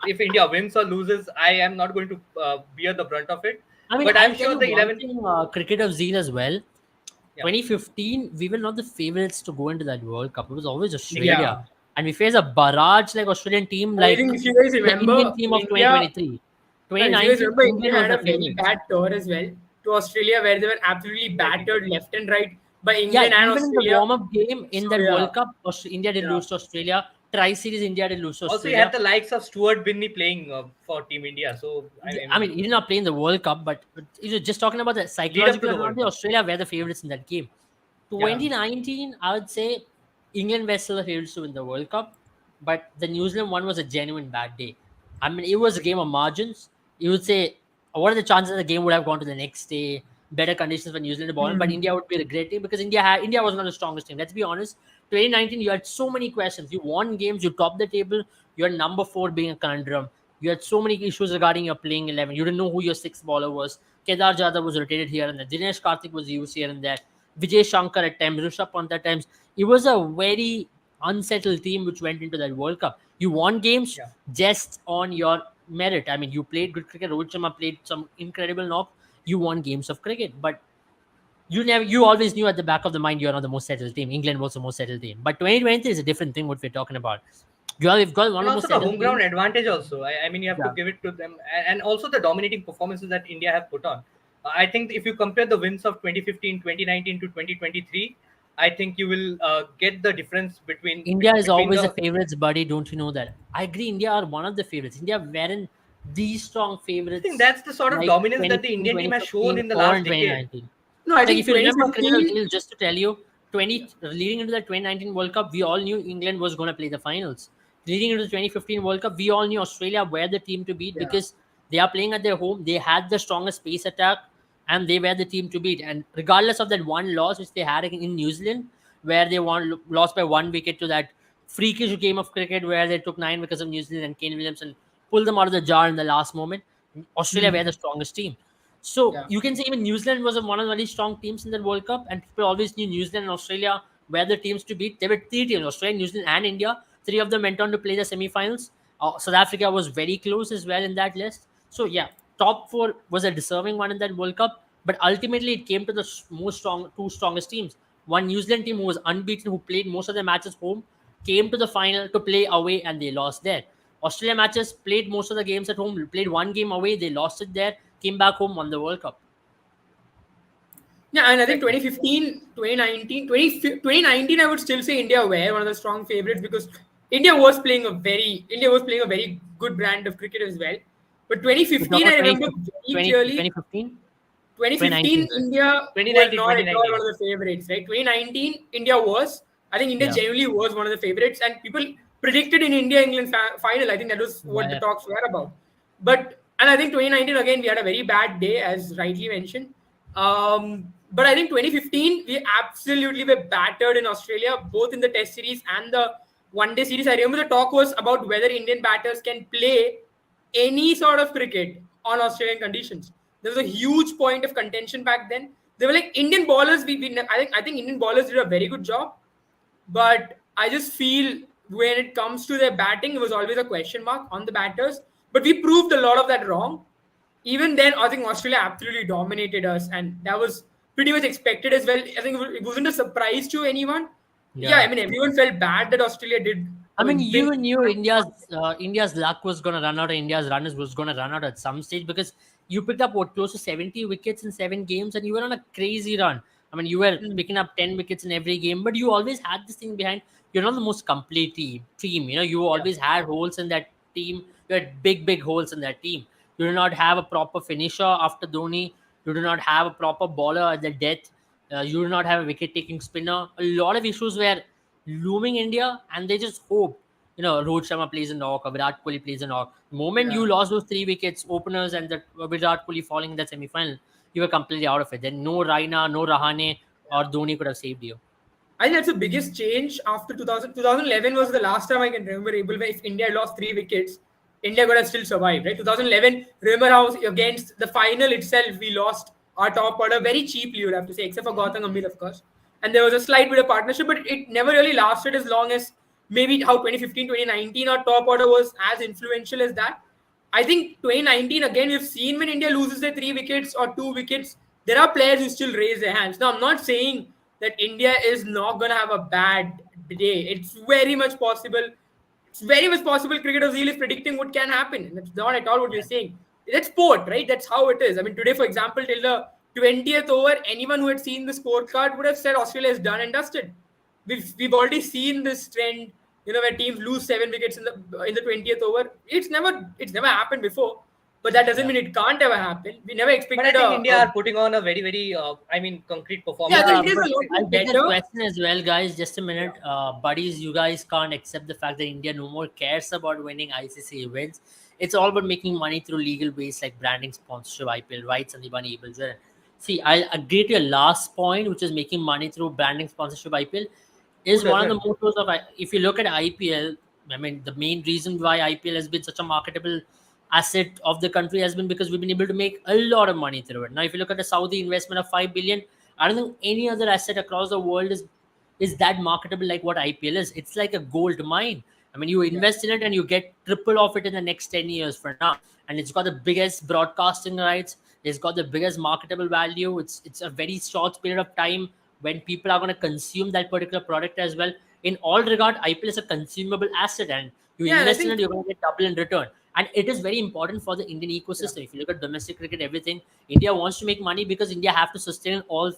S3: if India wins or loses, I am not going to bear the brunt of it.
S1: I mean,
S3: But
S1: I'll
S3: I'm
S1: tell
S3: sure
S1: you
S3: the
S1: one
S3: 11.
S1: thing, Cricket of Zeal as well.
S3: Yeah.
S1: 2015, we were not the favorites to go into that World Cup. It was always Australia.
S2: Yeah.
S1: And we faced a barrage like Australian team,
S2: I
S1: like
S2: think if you guys
S1: the
S2: remember,
S1: Indian team of
S2: India,
S1: 2023.
S2: if you guys
S1: 2019,
S2: remember,
S1: England
S2: India
S1: was
S2: had
S1: the
S2: a very
S1: favorites.
S2: bad tour as well to Australia, where they were absolutely battered left and right by
S1: Yeah,
S2: England and
S1: even in the
S2: Australia.
S1: warm-up game in
S2: So,
S1: that
S2: yeah.
S1: World Cup, India did
S2: Yeah.
S1: lose to Australia. Tri-series, India did lose to
S3: Also, you
S1: Australia.
S3: had the likes of Stuart Binney playing for Team India. So
S1: I mean, he did not play in the World Cup, but you know, just talking about the
S3: lead up to
S1: psychological
S3: the World
S1: advantage,
S3: Cup.
S1: Australia were the favorites in that game.
S2: Yeah.
S1: 2019, I would say England were still the favorites to win the World Cup, but the New Zealand one was a genuine bad day. I mean, it was a game of margins. You would say, what are the chances the game would have gone to the next day? Better conditions for New Zealand to ball, but India would be a great team because India was not the strongest team. Let's be honest. 2019, you had so many questions. You won games, you topped the table. You had number 4 being a conundrum. You had so many issues regarding your playing 11. You didn't know who your sixth bowler was. Kedar Jadhav was rotated here and there. Dinesh Karthik was used here and there. Vijay Shankar at times, Rishabh Pant at times. It was a very unsettled team which went into that World Cup. You won games
S3: Yeah.
S1: just on your merit. I mean, you played good cricket. Rohit Sharma played some incredible knock. You won games of cricket, but you always knew at the back of the mind you're not the most settled team. England was the most settled team. But 2020 is a different thing what we're talking about. We've got one
S3: And
S1: of the
S3: also
S1: most
S3: the
S1: settled
S3: home ground
S1: teams.
S3: advantage also. I mean, you have to
S1: Yeah.
S3: give it to them, and also the dominating performances that India have put on. I think if you compare the wins of 2015, 2019 to 2023, I think you will get the difference between
S1: India is
S3: between
S1: always the
S3: the.
S1: favorites, buddy. Don't you know that? I agree. India are one of the favorites. India weren't the strong
S3: I think
S1: favorites
S3: that's the sort of
S1: like
S3: dominance that the
S1: 2015,
S3: Indian team has shown
S1: 2015,
S3: in the
S1: or
S3: last
S1: in
S3: decade.
S1: 2019.
S2: No, I
S1: Like
S2: think
S1: if you remember cricket,
S2: 2015.
S1: just to tell you, 20 leading into the 2019 World Cup, we all knew England was going to play the finals. Leading into the 2015 World Cup, we all knew Australia were the team to beat
S2: Yeah.
S1: because they are playing at their home. They had the strongest pace attack, and they were the team to beat. And regardless of that one loss which they had in New Zealand, where they lost by 1 wicket to that freakish game of cricket where they took 9 wickets of New Zealand and Kane Williamson pulled them out of the jar in the last moment, Australia were the strongest team. So
S2: Yeah.
S1: you can say even New Zealand was one of the very strong teams in the World Cup, and people always knew New Zealand and Australia were the teams to beat. There were three teams: Australia, New Zealand, and India. Three of them went on to play the semi-finals. South Africa was very close as well in that list. So yeah, top four was a deserving one in that World Cup. But ultimately, it came to the two strongest teams. One New Zealand team who was unbeaten, who played most of their matches home, came to the final to play away, and they lost there. Australia matches played most of the games at home, played one game away, they lost it there, came back home, won the World Cup.
S2: Yeah, and I think
S3: Exactly.
S2: 2015, 2019, 2019, I would still say India were one of the strong favorites because India was playing a very good brand of cricket as well. But
S1: We're talking
S2: 2015, I
S1: about
S2: remember very clearly,
S1: 2015,
S2: 2015,
S1: 2019, sorry.
S2: India were
S3: 2019,
S2: not at all
S3: 2019.
S2: one of the favorites, right? 2019, India was. I think India
S1: Yeah.
S2: genuinely was one of the favorites, and people predicted in India England final. I think that was what the
S1: Yeah.
S2: talks were about. And I think 2019 again we had a very bad day, as rightly mentioned. But I think 2015 we absolutely were battered in Australia, both in the Test series and the One Day series. I remember the talk was about whether Indian batters can play any sort of cricket on Australian conditions. There was a huge point of contention back then. They were like Indian bowlers. I think Indian bowlers did a very good job, but I just feel when it comes to their batting, it was always a question mark on the batters. But we proved a lot of that wrong. Even then, I think Australia absolutely dominated us, and that was pretty much expected as well. I think it wasn't a surprise to anyone. Yeah, I
S1: Yeah.
S2: mean, everyone felt bad that Australia did
S1: I mean,
S2: win.
S1: you knew India's luck was gonna run out, or India's runners was gonna run out at some stage because you picked up what close to 70 wickets in 7 games, and you were on a crazy run. I mean, you were
S2: Mm,
S1: picking up 10 wickets in every game, but you always had this thing behind. You're not the most complete team. You know, you
S3: Yeah.
S1: always had holes in that team. You had big holes in that team. You do not have a proper finisher after Dhoni. You do not have a proper bowler at the death. You do not have a wicket-taking spinner. A lot of issues were looming India, and they just hope, Rohit Sharma plays a knock or Virat Kohli plays a knock. The moment
S2: yeah.
S1: you lost those 3 wickets, openers, and the Virat Kohli falling in that semi-final, you were completely out of it. Then no Raina, no Rahane, or Dhoni could have saved you.
S2: I think that's the biggest change after 2000. 2011 was the last time I can remember able where if India had lost 3 wickets, India could have still survived, right? 2011, remember how against the final itself, we lost our top order very cheaply, you would have to say, except for Gautam Gambhir, of course. And there was a slight bit of partnership, but it never really lasted as long as maybe how 2015, 2019, our top order was as influential as that. I think 2019 again we've seen when India loses their 3 wickets or 2 wickets, there are players who still raise their hands. Now I'm not saying that India is not gonna have a bad day. It's very much possible. It's very much possible. Cricket Zeal is predicting what can happen. And that's not at all what we're saying. That's sport, right? That's how it is. I mean, today, for example, till the 20th over, anyone who had seen the scorecard would have said Australia is done and dusted. We've already seen this trend, where teams lose 7 wickets in the 20th over. It's never happened before, but that doesn't
S1: Yeah.
S2: mean it can't ever happen. We never
S3: But I
S2: expected
S3: think
S2: a,
S3: India
S2: a
S3: are putting on a very, very, concrete
S2: yeah. I
S3: performance.
S2: think
S1: Yeah,
S2: India is
S1: but
S2: a lot
S1: I'll
S2: more
S1: take that
S2: better.
S1: question as well, guys. Just a
S2: Yeah.
S1: minute. Buddies, you guys can't accept the fact that India no more cares about winning ICC events. It's all about making money through legal ways like branding, sponsorship, IPL rights, and the money able to. See, I'll agree to your last point, which is making money through branding, sponsorship, IPL,
S3: Who
S1: is one of the
S3: doesn't?
S1: motors of. If you look at IPL, I mean, the main reason why IPL has been such a marketable asset of the country has been because we've been able to make a lot of money through it. Now, if you look at the Saudi investment of 5 billion, I don't think any other asset across the world is that marketable like what IPL is. It's like a gold mine. I mean, you
S2: Yeah.
S1: invest in it and you get triple of it in the next 10 years for now. And it's got the biggest broadcasting rights. It's got the biggest marketable value. It's a very short period of time when people are going to consume that particular product as well. in all regard, IPL is a consumable asset, and you
S2: Yeah, and I
S1: invest in it,
S2: think
S1: you're going to get double in return. And it is very important for the Indian
S2: yeah,
S1: ecosystem. If you look at domestic cricket, everything, India wants to make money because India have to sustain all.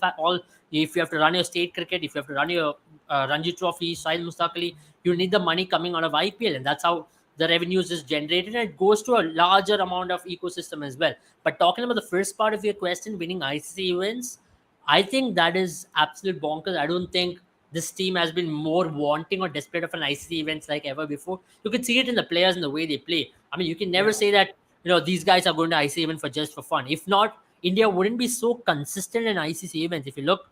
S1: If you have to run your state cricket, if you have to run your Ranji Trophy, Sahil Mustakali, you need the money coming out of IPL, and that's how the revenues is generated, and it goes to a larger amount of ecosystem as well. But talking about the first part of your question, winning ICC events, I think that is absolute bonkers. I don't think this team has been more wanting or desperate of an ICC events like ever before. You can see it in the players and the way they play. I mean, you can never
S2: yeah.
S1: say that these guys are going to ICC event for just for fun. If not, India wouldn't be so consistent in ICC events. If you look,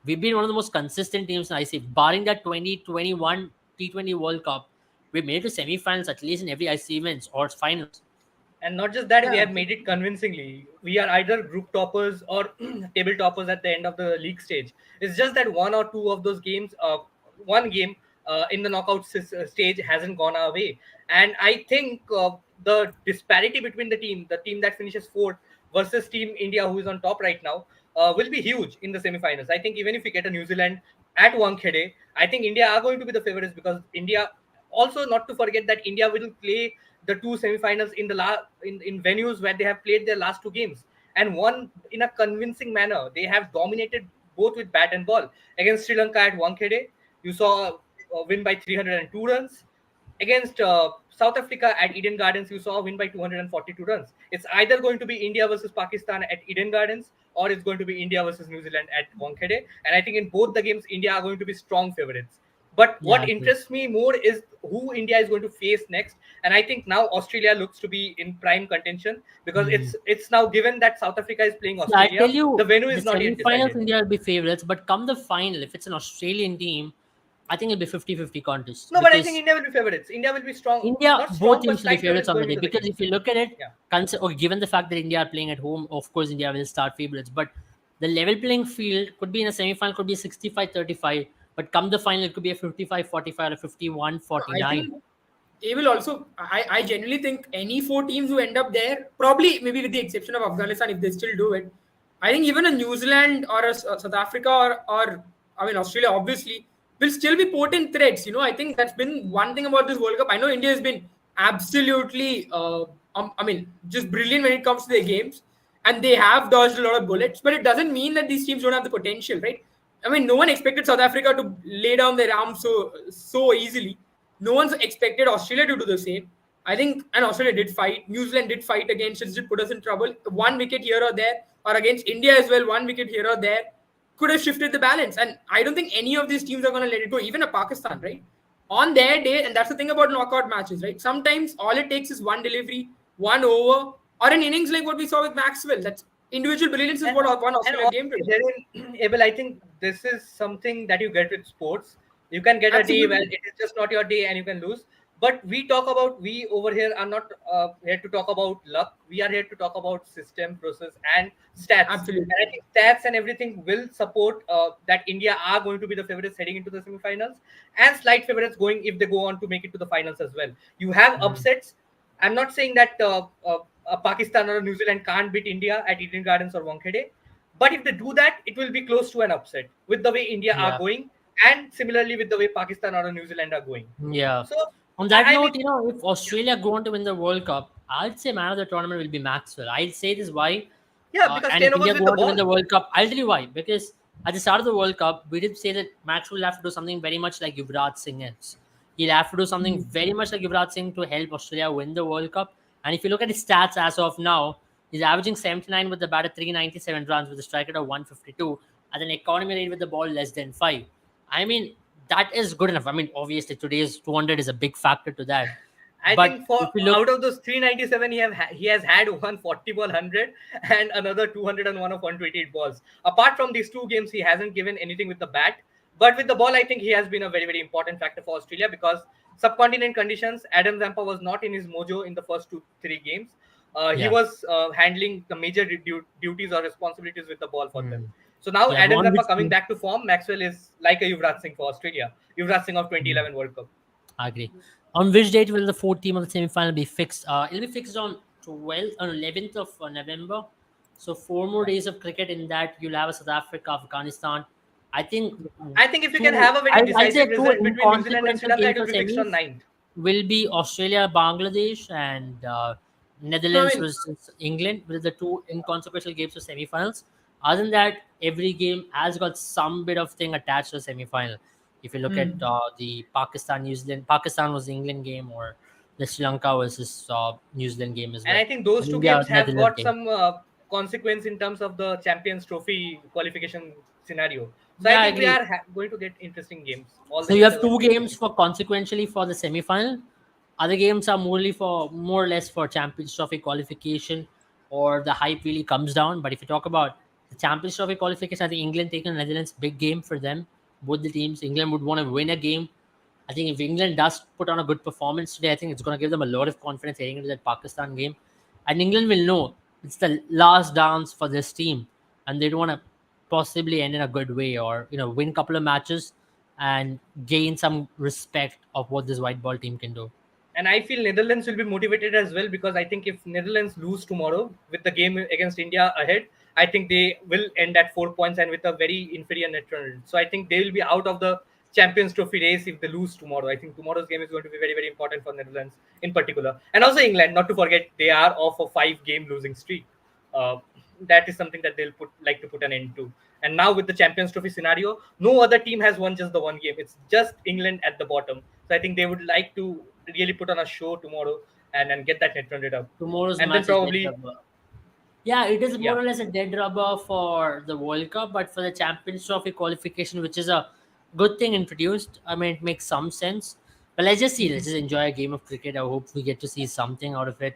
S1: we've been one of the most consistent teams in ICC, barring that 2021 T20 World Cup. We made it to semi-finals at least in every ICC events or finals.
S3: And not just that, we
S2: Yeah,
S3: have made it convincingly. We are either group toppers or table toppers at the end of the league stage. It's just that one or two of those games, one game in the knockout stage hasn't gone our way. And I think the disparity between the team that finishes fourth versus Team India, who is on top right now, will be huge in the semifinals. I think even if we get a New Zealand at Wankhede, I think India are going to be the favorites, because India, also not to forget that India will play the two semifinals in in venues where they have played their last two games and won in a convincing manner. They have dominated both with bat and ball. Against Sri Lanka at Wankhede, you saw a win by 302 runs. Against South Africa at Eden Gardens, you saw a win by 242 runs. It's either going to be India versus Pakistan at Eden Gardens, or it's going to be India versus New Zealand at Wankhede. And I think in both the games, India are going to be strong favorites. But
S1: Yeah,
S3: what
S1: I agree.
S3: interests me more is who India is going to face next. And I think now Australia looks to be in prime contention, because
S1: Hmm.
S3: it's now given that South Africa is playing
S1: See, I tell
S3: Australia. The
S1: you,
S3: venue
S1: the
S3: is not yet
S1: semi-finals
S3: decided.
S1: India will be favorites, but come the final, if it's an Australian team, I think it'll be 50-50 contest
S3: No, but I think
S1: because
S3: India will be favorites. India will be strong,
S1: India,
S3: not
S1: both
S3: strong, but
S1: teams will be
S3: slight
S1: favorites
S3: favorites
S1: on the
S3: going
S1: day.
S3: into the
S1: Because
S3: game.
S1: if you look at it,
S3: Yeah.
S1: given the fact that India are playing at home, of course India will start favorites. But the level playing field could be in a semi-final, could be 65-35. But come the final, it could be a 55-45 or
S2: No, I
S1: 51-49.
S2: think they will also. I genuinely think any four teams who end up there, probably maybe with the exception of Afghanistan, if they still do it, I think even a New Zealand or a South Africa or I mean Australia obviously will still be potent threats. I think that's been one thing about this World Cup. I know India has been absolutely, I mean, just brilliant when it comes to their games, and they have dodged a lot of bullets. But it doesn't mean that these teams don't have the potential, right? I mean, no one expected South Africa to lay down their arms so easily. No one's expected Australia to do the same. I think, and Australia did fight. New Zealand did fight against us, did put us in trouble. One wicket here or there, or against India as well, one wicket here or there could have shifted the balance. And I don't think any of these teams are going to let it go. Even a Pakistan, right? On their day, and that's the thing about knockout matches, right? Sometimes all it takes is one delivery, one over, or an innings like what we saw with Maxwell. That's individual brilliance is
S3: And
S2: what won
S3: and
S2: Australia game
S3: honestly,
S2: today.
S3: therein, Abel, I think this is something that you get with sports. You can get a day where
S2: Absolutely.
S3: it is just not your day and you can lose. But we over here are not here to talk about luck. We are here to talk about system, process, and stats.
S2: Absolutely.
S3: And I think stats and everything will support that India are going to be the favorites heading into the semifinals, and slight favorites going if they go on to make it to the finals as well. You have
S1: Mhm.
S3: upsets. I'm not saying that Pakistan or New Zealand can't beat India at Eden Gardens or Wankhede, but if they do that, it will be close to an upset with the way India are
S1: Yeah.
S3: going, and similarly with the way Pakistan or New Zealand are going.
S1: Yeah.
S3: So,
S1: On that
S3: I mean,
S1: note, if Australia go on to win the World Cup, I'd say man of the tournament will be Maxwell. I'll say this why.
S3: yeah, because
S1: And
S3: 10
S1: if
S3: overs
S1: India
S3: with
S1: go
S3: the
S1: on to win
S3: ball.
S1: the World Cup, I'll tell you why. Because at the start of the World Cup, we did say that Maxwell will have to do something very much like Yuvraj Singh is. He'll have to do something very much like Yuvraj Singh to help Australia win the World Cup. And if you look at his stats as of now, he's averaging 79 with the bat at 397 runs with a strike rate of 152 at an economy rate with the ball less than 5. I mean, that is good enough. I mean, obviously, today's 200 is a big factor to that.
S3: I
S1: But
S3: think for
S1: if you look,
S3: out of those 397, he has had 140 ball 100 and another 201 of 128 balls. Apart from these two games, he hasn't given anything with the bat. But with the ball, I think he has been a very, very important factor for Australia, because subcontinent conditions, Adam Zampa was not in his mojo in the first 2-3 games. He
S1: yeah.
S3: was handling the major duties or responsibilities with the ball for them.
S1: Hmm.
S3: So now
S1: Yeah,
S3: Adam
S1: one
S3: Zampa
S1: which
S3: coming back to form, Maxwell is like a Yuvraj Singh for Australia. Yuvraj Singh of
S1: hmm,
S3: 2011 World Cup.
S1: I agree. On which date will the fourth team of the semi-final be fixed? It'll be fixed on 12th or 11th of November. So 4 more
S2: Yeah.
S1: days of cricket. In that, you'll have a South Africa, Afghanistan, I think
S3: I think if you can
S1: two,
S3: have a very
S1: I'll say
S3: decisive
S1: two
S3: result between New Zealand and Sri
S1: inconsequential
S3: Lanka, it
S1: games
S3: will
S1: for
S3: be fixed on
S1: semis
S3: ninth.
S1: will be Australia, Bangladesh, and
S2: No, I
S1: Netherlands
S2: mean,
S1: versus England, with the two inconsequential games for semi-finals. Other than that, every game has got some bit of thing attached to the semi-final. If you look at the Pakistan New Zealand, Pakistan was the England game, or the Sri Lanka versus New Zealand game as
S3: And
S1: well,
S3: I think those
S1: and
S3: two
S1: India
S3: games have
S1: Netherlands
S3: got
S1: game.
S3: some consequence in terms of the Champions Trophy qualification scenario. So I
S1: Yeah, I
S3: think we
S1: agree.
S3: are going to get interesting games. All the
S1: So you
S3: games are
S1: have
S3: going to
S1: two
S3: be
S1: games
S3: interesting.
S1: for consequentially for the semi-final. Other games are more or less for Champions Trophy qualification, or the hype really comes down. But if you talk about the Champions Trophy qualification, I think England taking Netherlands, big game for them. Both the teams, England would want to win a game. I think if England does put on a good performance today, I think it's going to give them a lot of confidence heading into that Pakistan game. And England will know it's the last dance for this team, and they don't want to possibly end in a good way, or win a couple of matches and gain some respect of what this white ball team can do.
S3: And I feel Netherlands will be motivated as well, because I think if Netherlands lose tomorrow with the game against India ahead, I think they will end at 4 points and with a very inferior net run rate. So I think they will be out of the Champions Trophy race if they lose tomorrow. I think tomorrow's game is going to be very, very important for Netherlands in particular. And also England, not to forget, they are off a 5 game losing streak. Uh, that is something that they'll like to put an end to. And now with the Champions Trophy scenario, no other team has won just the one game. It's just England at the bottom. So I think they would like to really put on a show tomorrow and get that net run rate up.
S1: Tomorrow's
S3: And then
S1: match is dead
S3: probably,
S1: rubber. Yeah, it is more
S3: yeah.
S1: or less a dead rubber for the World Cup, but for the Champions Trophy qualification, which is a good thing introduced, I mean, it makes some sense. But let's just see. Let's just enjoy a game of cricket. I hope we get to see something out of it,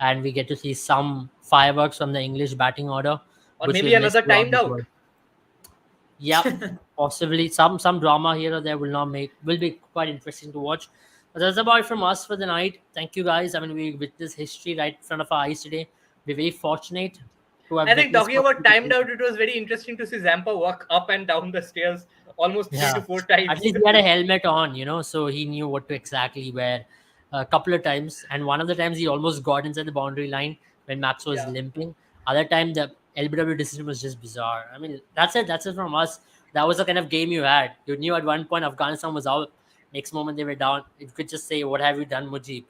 S1: and we get to see some fireworks from the English batting order,
S3: Or
S1: which
S3: maybe
S1: we've missed
S3: another
S1: throughout
S3: timed
S1: the
S3: out.
S1: tour. Yep, possibly some drama here or there will be quite interesting to watch. But that's about it from us for the night. Thank you guys. I mean, we witnessed history right in front of our eyes today. We're very fortunate to have
S3: I think
S1: witnessed
S3: talking
S1: what
S3: about
S1: people
S3: timed
S1: do.
S3: out, it was very interesting to see Zampa walk up and down the stairs almost three
S1: Yeah,
S3: to four
S1: at
S3: times.
S1: least he had a helmet on, so he knew what to exactly wear a couple of times. And one of the times he almost got inside the boundary line when Max was
S3: Yeah.
S1: limping. Other time the LBW decision was just bizarre. I mean, that's it. That's it from us. That was the kind of game you had. You knew at one point Afghanistan was out. Next moment they were down. You could just say, "What have you done, Mujib?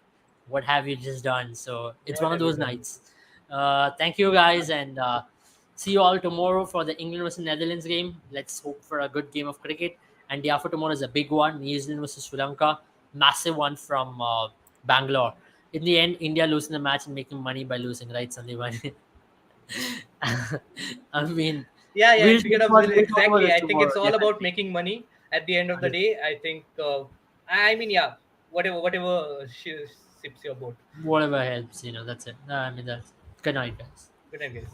S1: What have you just done?" So it's
S3: What
S1: one of
S3: have you
S1: those
S3: done?
S1: nights. Thank you guys, and see you all tomorrow for the England versus Netherlands game. Let's hope for a good game of cricket. And the after tomorrow is a big one. New Zealand versus Sri Lanka. Massive one from Bangalore. In the end, India losing the match and making money by losing, right, Sandeep? I mean,
S3: Yeah, yeah,
S1: we'll
S3: cricket
S1: talk
S3: of
S1: about, we'll talk about
S3: exactly.
S1: this
S3: I think
S1: tomorrow,
S3: it's all about
S1: definitely.
S3: making money at the end of the day. I think, I mean, yeah, whatever sips your boat.
S1: Whatever helps, that's it. I mean, that's good night, guys.
S3: Good night, guys.